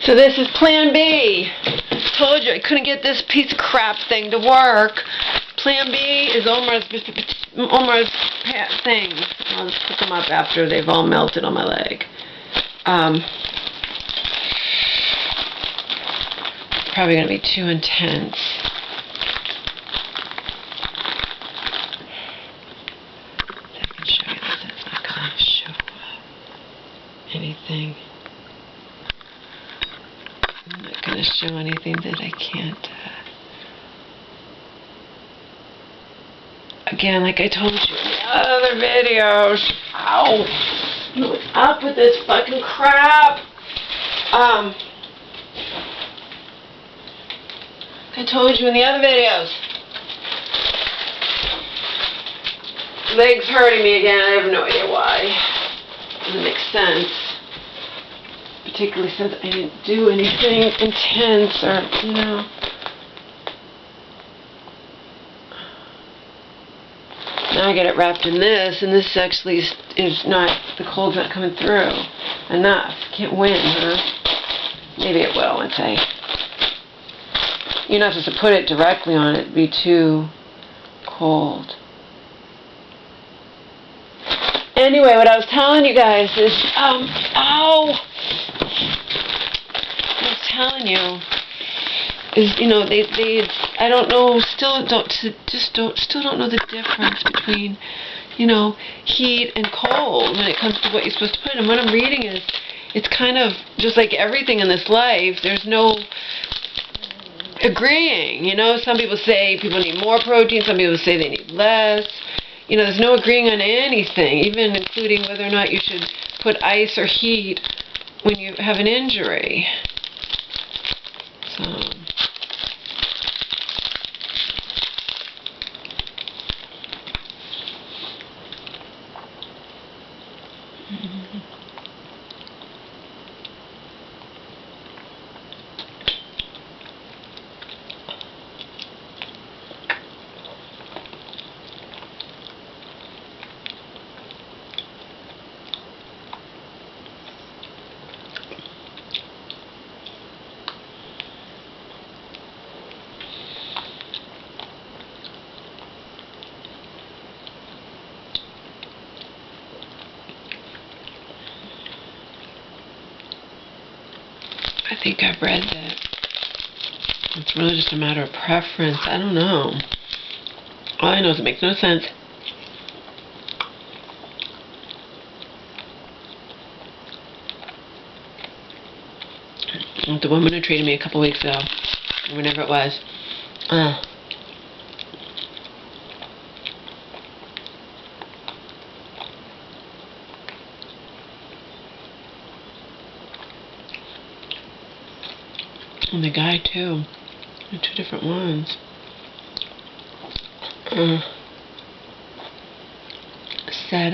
So this is plan B. Told you I couldn't get this piece of crap thing to work. Plan B is Omar's things. I'll just put them up after they've all melted on my leg. Probably going to be too intense. I can show you this. It's not going to show anything. I'm not going to show anything that I can't. Again, like I told you in the other videos. Ow! What's up with this fucking crap? I told you in the other videos. Leg's hurting me again. I have no idea why. Doesn't make sense. Particularly since I didn't do anything intense or, you know. Now I get it wrapped in this, and this actually is not, the cold's not coming through enough. Can't win, huh? Maybe it will once you're not supposed to put it directly on it. It'd be too cold. Anyway, what I was telling you guys is, ow! What I was telling you is, you know, I don't know, still don't know the difference between, you know, heat and cold when it comes to what you're supposed to put in. And what I'm reading is, it's kind of just like everything in this life. There's no agreeing, you know. Some people say people need more protein, some people say they need less. You know, there's no agreeing on anything, even including whether or not you should put ice or heat when you have an injury. So I think I've read that it's really just a matter of preference. I don't know. All I know is it makes no sense. The woman who treated me a couple weeks ago, whenever it was, and the guy too, the two different ones, said,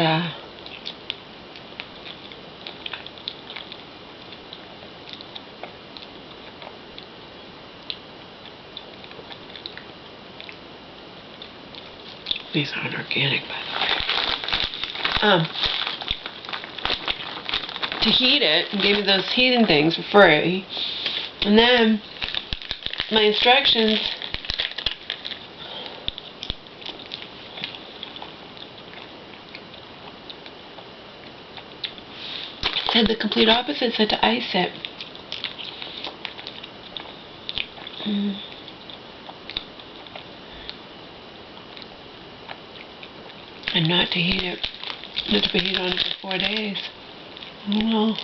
these aren't organic, by the way, to heat it, and gave me those heating things for free. And then my instructions said the complete opposite, said to ice it. And not to heat it. Not to put heat on it for 4 days. I don't know.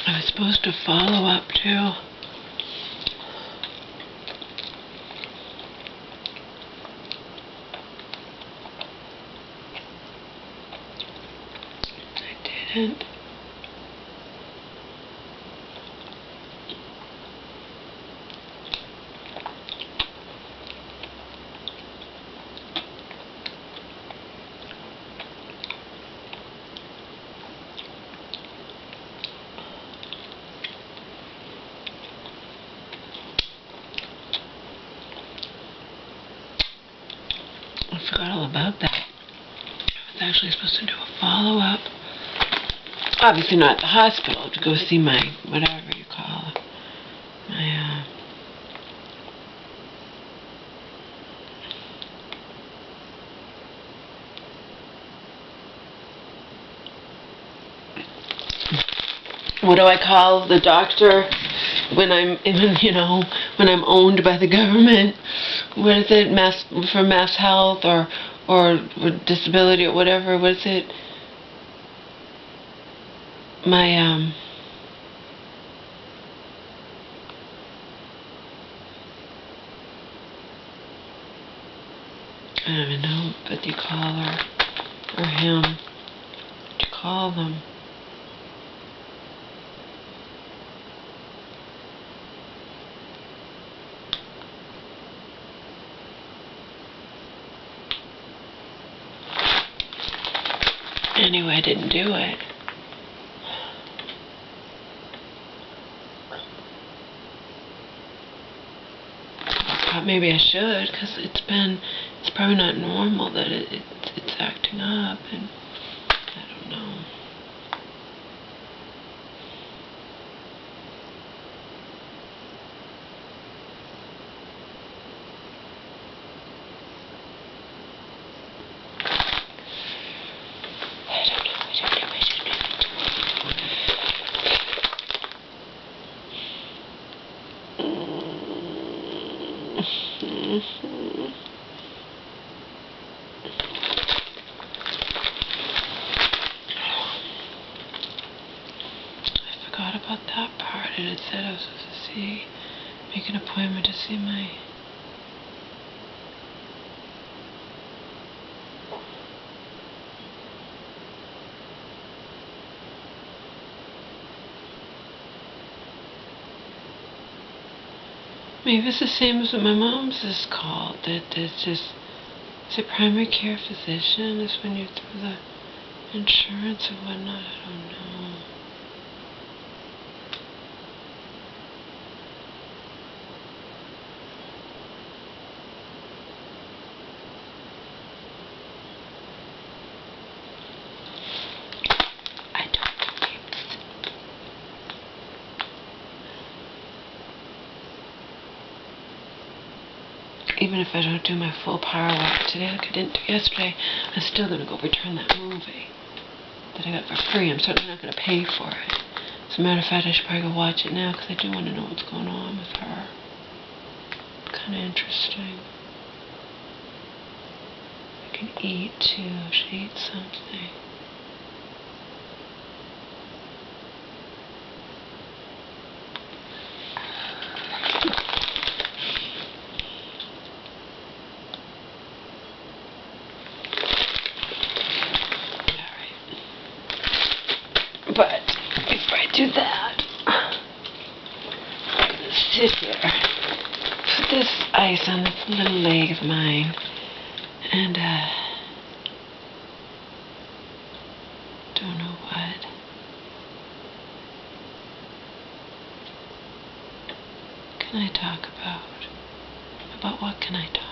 I was supposed to follow up too. I didn't. forgot all about that. I was actually supposed to do a follow-up. Obviously not at the hospital, to go see my, whatever you call it, my, what do I call the doctor when I'm, when I'm owned by the government? What is it, mass health or disability or whatever? What is it? My I don't even know what you call her or him. What you call them? Anyway, I didn't do it. Maybe I should, because it's probably not normal that it's acting up, and I don't know. I forgot about that part, and it said I was supposed to make an appointment to see my... Maybe it's the same as what my mom's is called. That it's just, it's a primary care physician. Is when you're through the insurance and whatnot. I don't know. Even if I don't do my full power walk today, like I didn't do yesterday, I'm still going to go return that movie that I got for free. I'm certainly not going to pay for it. As a matter of fact, I should probably go watch it now, because I do want to know what's going on with her. Kind of interesting. I can eat, too. I should eat something. But before I do that, I'm going to sit here, put this ice on this little leg of mine, and don't know what. Can I talk about? About what can I talk?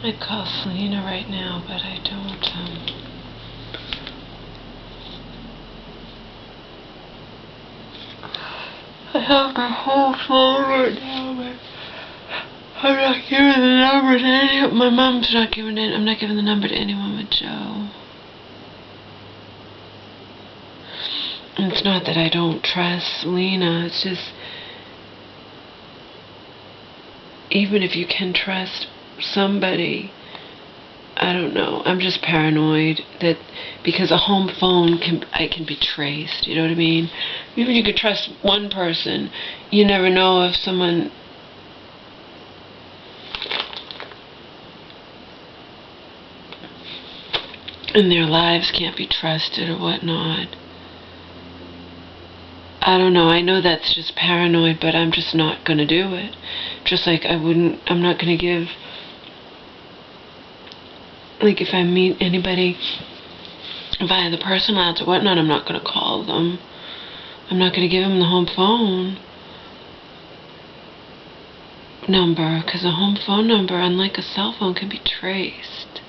I'd call Selena right now, but I don't, I have my whole phone right now, but I'm not giving the number to anyone. My mom's not giving it. I'm not giving the number to anyone but Joe. And it's not that I don't trust Selena. It's just, even if you can trust somebody, I don't know. I'm just paranoid that because a home phone can be traced. You know what I mean? Even if you could trust one person, you never know if someone in their lives can't be trusted or whatnot. I don't know. I know that's just paranoid, but I'm just not going to do it. Just like I'm not going to give, like if I meet anybody via the personal ads or whatnot, I'm not going to call them. I'm not going to give them the home phone number, because a home phone number, unlike a cell phone, can be traced.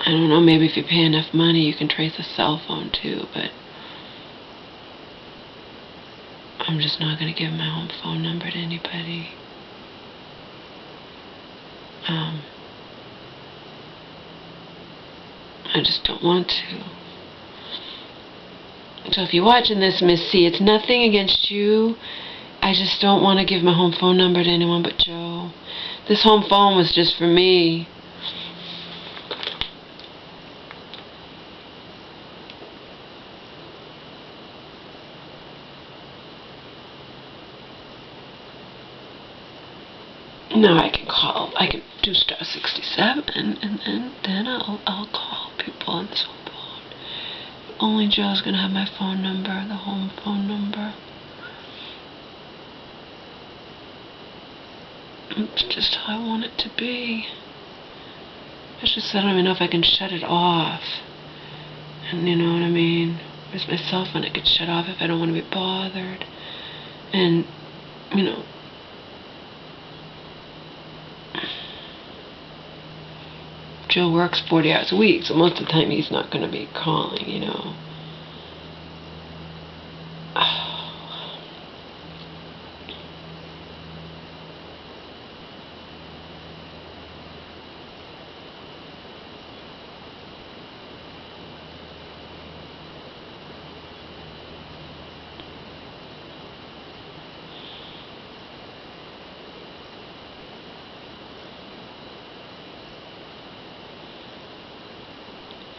I don't know, maybe if you pay enough money you can trace a cell phone too, but I'm just not going to give my home phone number to anybody. I just don't want to. So if you're watching this, Miss C, it's nothing against you. I just don't want to give my home phone number to anyone but Joe. This home phone was just for me. No, I can do star 67, and then I'll call people on this home phone. Only Joe's gonna have my phone number, the home phone number. It's just how I want it to be. It's just I don't even know if I can shut it off. And you know what I mean? There's my cell phone I could shut off if I don't want to be bothered. And, you know, Joe works 40 hours a week, so most of the time he's not going to be calling, you know.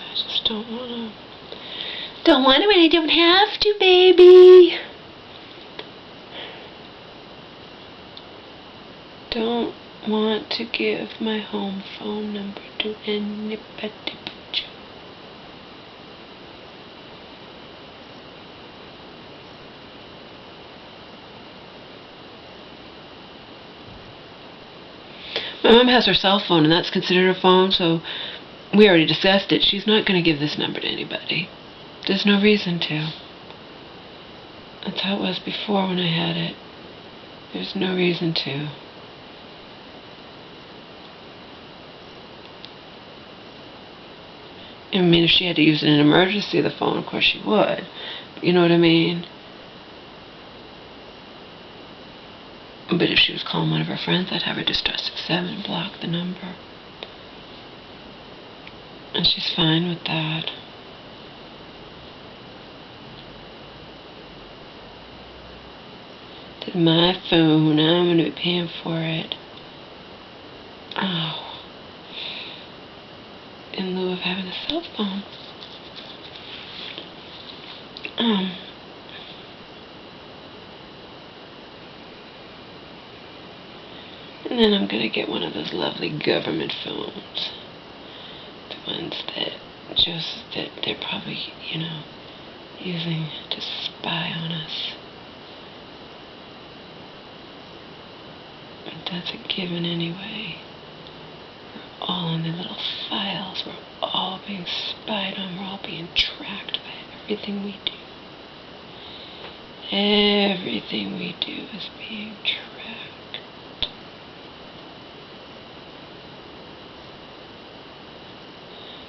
I just don't want to. Don't want to when I don't have to, baby. Don't want to give my home phone number to anybody but you. My mom has her cell phone, and that's considered a phone, so we already discussed it. She's not going to give this number to anybody. There's no reason to. That's how it was before when I had it. There's no reason to. I mean, if she had to use it in an emergency, the phone, of course she would. But you know what I mean? But if she was calling one of her friends, I'd have her just star 67 and block the number. And she's fine with that. It's my phone. I'm going to be paying for it. Oh. In lieu of having a cell phone. And then I'm going to get one of those lovely government phones. The ones that they're probably, you know, using to spy on us. But that's a given anyway. We're all in their little files. We're all being spied on. We're all being tracked by everything we do. Everything we do is being tracked.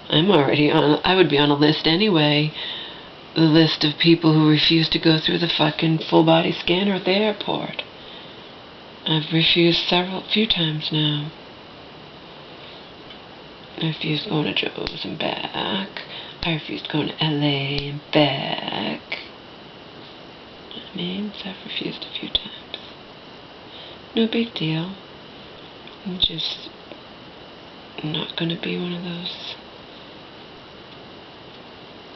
I'm already on, I would be on a list anyway. The list of people who refuse to go through the fucking full body scanner at the airport. I've refused few times now. I refused going to Joe's and back. I refused going to LA and back. I mean, so I've refused a few times. No big deal. I'm just not going to be one of those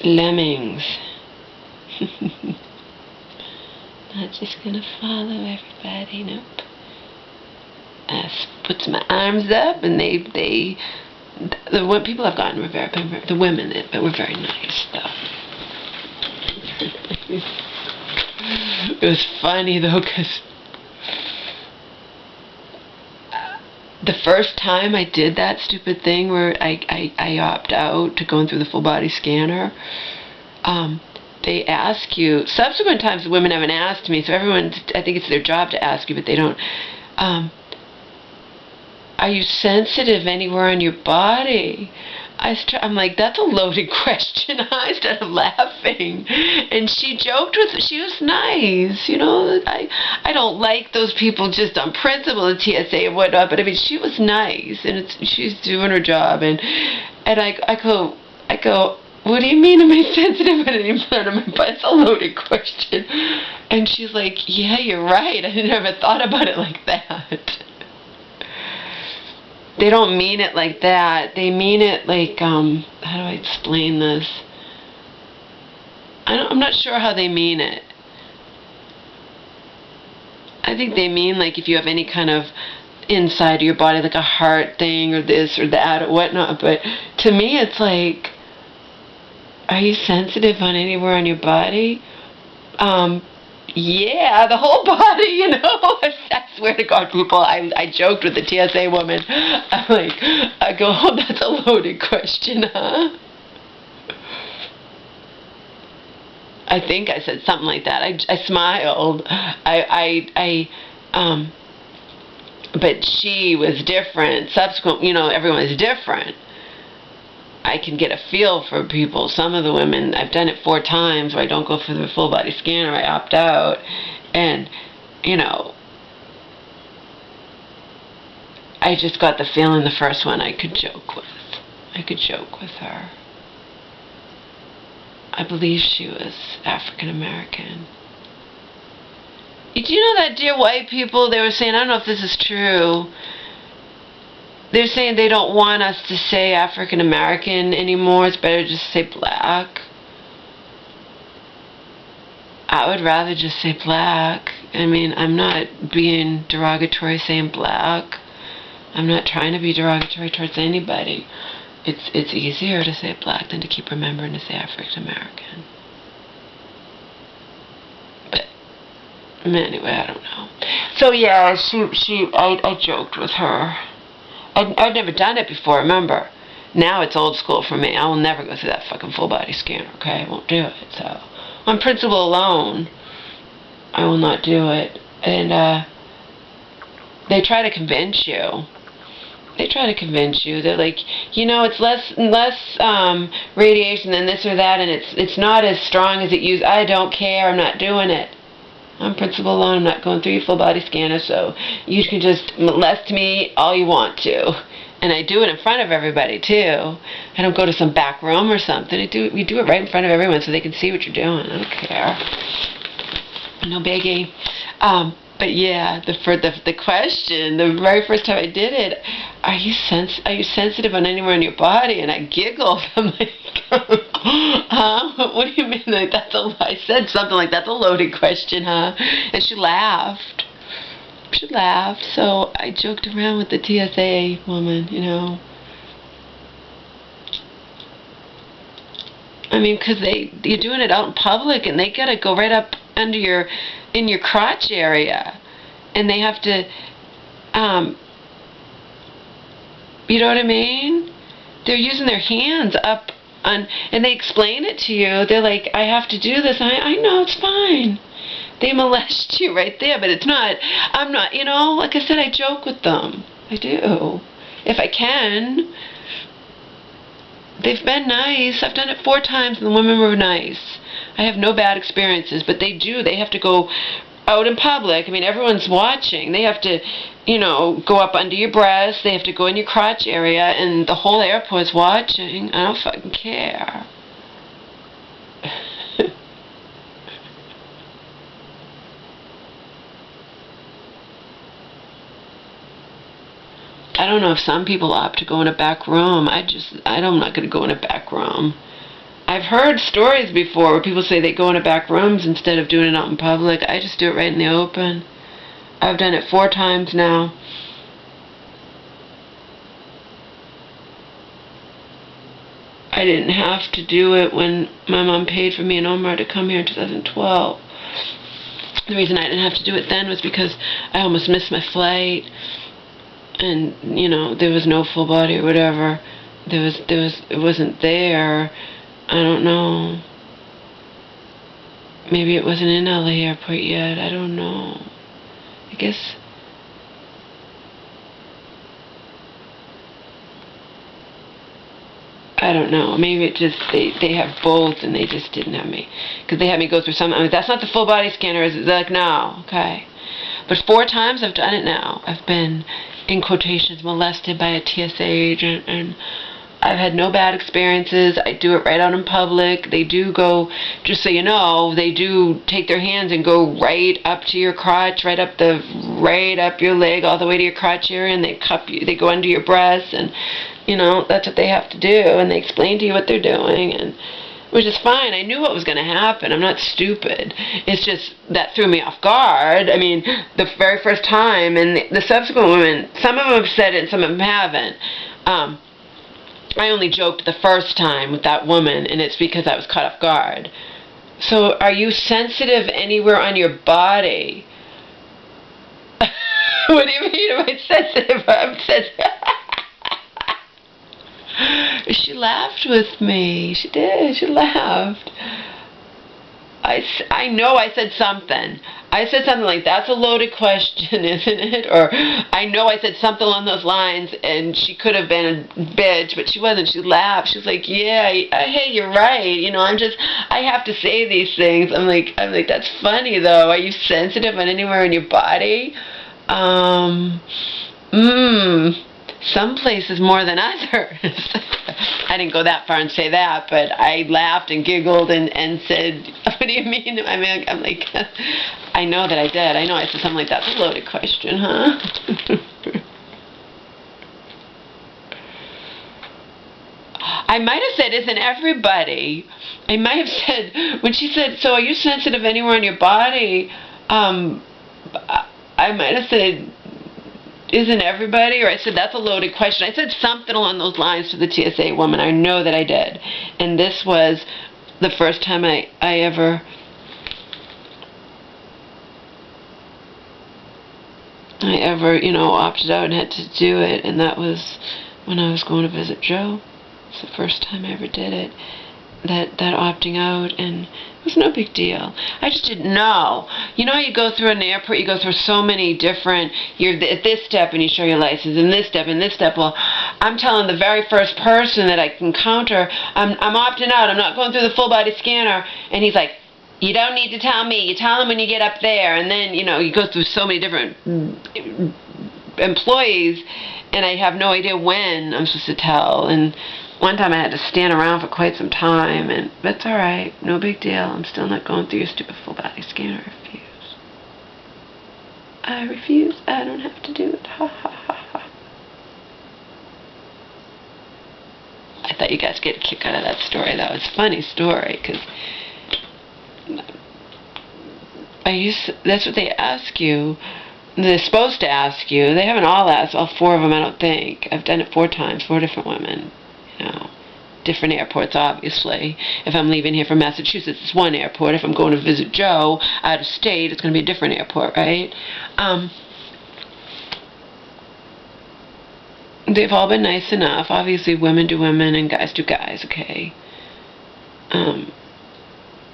lemmings. Not just going to follow everybody, nope. I puts my arms up, and the people I've gotten were the women that were very nice, though. It was funny, though, because the first time I did that stupid thing where I opt out to going through the full body scanner, they ask you, subsequent times the women haven't asked me, so everyone, I think it's their job to ask you, but they don't, are you sensitive anywhere on your body? I'm like, that's a loaded question. I started laughing. And she joked with, she was nice, you know. I don't like those people just on principle, the TSA and whatnot, but I mean, she was nice, and she's doing her job. And I go, what do you mean, am I sensitive at any part of my body? It's a loaded question. And she's like, yeah, you're right. I never thought about it like that. They don't mean it like that. They mean it like, how do I explain this? I'm not sure how they mean it. I think they mean like if you have any kind of inside of your body, like a heart thing or this or that or whatnot. But to me, it's like, are you sensitive on anywhere on your body? Yeah, the whole body, you know. I swear to God, people, I joked with the TSA woman. I go, oh, that's a loaded question, huh? I think I said something like that. I smiled. But she was different. Subsequent, you know, everyone is different. I can get a feel for people. Some of the women, I've done it 4 times where I don't go for the full body scanner, I opt out, and, you know, I just got the feeling the first one I could joke with. I could joke with her. I believe she was African American. Do you know that dear white people, they were saying, I don't know if this is true, they're saying they don't want us to say African American anymore. It's better just say black. I would rather just say black. I mean, I'm not being derogatory saying black. I'm not trying to be derogatory towards anybody. It's easier to say black than to keep remembering to say African American. But anyway, I don't know. So yeah, I joked with her. I'd never done it before, remember. Now it's old school for me. I will never go through that fucking full body scanner, okay? I won't do it. So, on principle alone, I will not do it. And, they try to convince you. They try to convince you. They're like, you know, it's less radiation than this or that, and it's not as strong as it used. I don't care. I'm not doing it. On principle alone, I'm not going through your full body scanner, so you can just molest me all you want to. And I do it in front of everybody, too. I don't go to some back room or something. We do it right in front of everyone so they can see what you're doing. I don't care. No biggie. But yeah, the question, the very first time I did it, are you sensitive on anywhere in your body? And I giggled. I'm like, huh? What do you mean? Like, I said something like, that's a loaded question, huh? And she laughed. She laughed. So I joked around with the TSA woman, you know. I mean, because you're doing it out in public, and they gotta go right up under in your crotch area, and they have to, you know what I mean? They're using their hands up on, and they explain it to you. They're like, I have to do this. I know, it's fine. They molest you right there, but it's not, I'm not, you know, like I said, I joke with them. I do. If I can. They've been nice. I've done it 4 times and the women were nice. I have no bad experiences, but they do. They have to go out in public. I mean, everyone's watching. They have to, you know, go up under your breast. They have to go in your crotch area, and the whole airport's watching. I don't fucking care. I don't know if some people opt to go in a back room. I'm not going to go in a back room. I've heard stories before where people say they go into back rooms instead of doing it out in public. I just do it right in the open. I've done it 4 times now. I didn't have to do it when my mom paid for me and Omar to come here in 2012. The reason I didn't have to do it then was because I almost missed my flight. And, you know, there was no full body or whatever. It wasn't there. I don't know. Maybe it wasn't in LA airport yet. I don't know. I guess. I don't know. Maybe it just, they have both and they just didn't have me. Because they had me go through some, I mean, that's not the full body scanner, is it? They're like, no. Okay. But 4 times I've done it now. I've been, in quotations, molested by a TSA agent, and I've had no bad experiences. I do it right out in public. They do go, just so you know, they do take their hands and go right up to your crotch, right up your leg, all the way to your crotch area, and they cup you, they go under your breasts, and, you know, that's what they have to do, and they explain to you what they're doing, and which is fine. I knew what was going to happen. I'm not stupid. It's just that threw me off guard. I mean, the very first time, and the subsequent women, some of them have said it and some of them haven't. I only joked the first time with that woman, and it's because I was caught off guard. So, are you sensitive anywhere on your body? What do you mean? Am I sensitive? I'm sensitive. She laughed with me. She did. She laughed. I know I said something. I said something like, that's a loaded question, isn't it? Or, I know I said something along those lines, and she could have been a bitch, but she wasn't. She laughed. She was like, yeah, hey, you're right. You know, I have to say these things. I'm like, that's funny, though. Are you sensitive on anywhere in your body? Some places more than others. I didn't go that far and say that, but I laughed and giggled and said, what do you mean? I mean, I'm like, I know that I did. I know I said something like, that's a loaded question, huh? I might have said, isn't everybody? I might have said, when she said, so are you sensitive anywhere on your body? I might have said, isn't everybody? Or I said, that's a loaded question. I said something along those lines to the TSA woman. I know that I did. And this was the first time I ever you know, opted out and had to do it. And that was when I was going to visit Joe. It's the first time I ever did it. That opting out, and it was no big deal. I just didn't know. You know how you go through an airport, you go through so many different, you're at this step and you show your license, and this step, and this step. Well, I'm telling the very first person that I encounter, I'm opting out, I'm not going through the full body scanner, and he's like, you don't need to tell me, you tell him when you get up there. And then, you know, you go through so many different employees, and I have no idea when I'm supposed to tell. And one time I had to stand around for quite some time, and that's all right, no big deal. I'm still not going through your stupid full body scanner. I refuse. I don't have to do it. Ha ha ha ha. I thought you guys get a kick out of that story. That was a funny story, because that's what they ask you. They're supposed to ask you. They haven't all asked, all 4 of them, I don't think. I've done it 4 times, 4 different women. You know, different airports, obviously. If I'm leaving here from Massachusetts, it's one airport. If I'm going to visit Joe out of state, it's going to be a different airport, right? They've all been nice enough. Obviously, women do women and guys do guys, okay?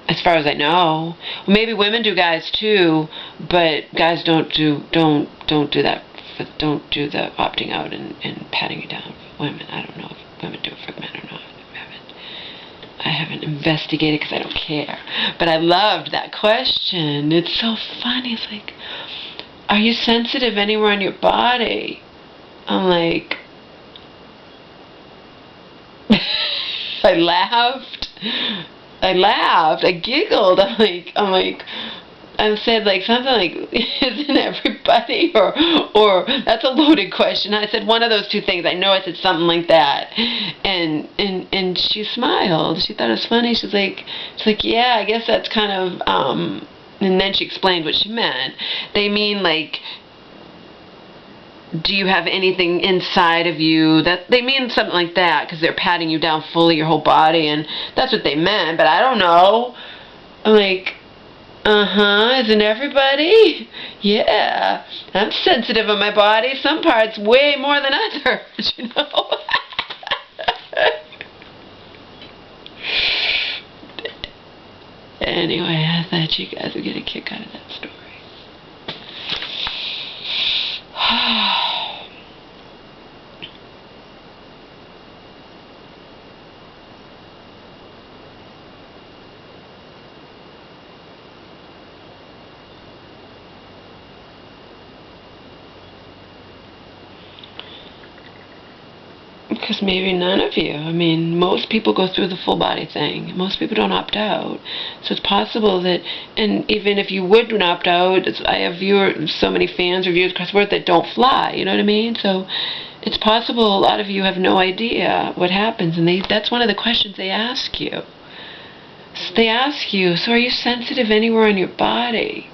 As far as I know. Well, maybe women do guys too, but guys don't do that. Don't do the opting out and patting you down for women. I don't know if women do it for men or not. I haven't investigated because I don't care. But I loved that question. It's so funny. It's like, are you sensitive anywhere on your body? I'm like, I laughed. I giggled. I said like something like, isn't everybody, or that's a loaded question. I said one of those two things. I know I said something like that, and she smiled. She thought it was funny. She's like, yeah, I guess that's kind of, and then she explained what she meant. They mean like, do you have anything inside of you that, they mean something like that, because they're patting you down fully, your whole body, and that's what they meant, but I don't know. I'm like, isn't everybody? Yeah, I'm sensitive on my body, some parts way more than others, you know. Anyway, I thought you guys would get a kick out of that story. Because maybe none of you. I mean, most people go through the full body thing. Most people don't opt out. So it's possible that, and even if you would opt out, I have so many fans or viewers across the world that don't fly, you know what I mean? So it's possible a lot of you have no idea what happens, and that's one of the questions they ask you. So they ask you, so are you sensitive anywhere on your body?